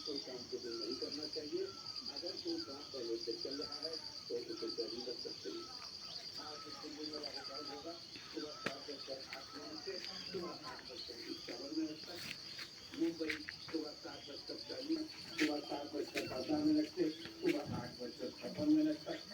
कोई काम सुबह नहीं करना चाहिए। अगर कोई काम पहले से चल रहा है तो उसे जारी रख सकते हैं। आज दिल्ली में रिकॉर्ड होगा सुबह 7:08 से सुबह 8:51 तक। मुंबई सुबह 7:40, सुबह 7:15 से सुबह 8:56 तक।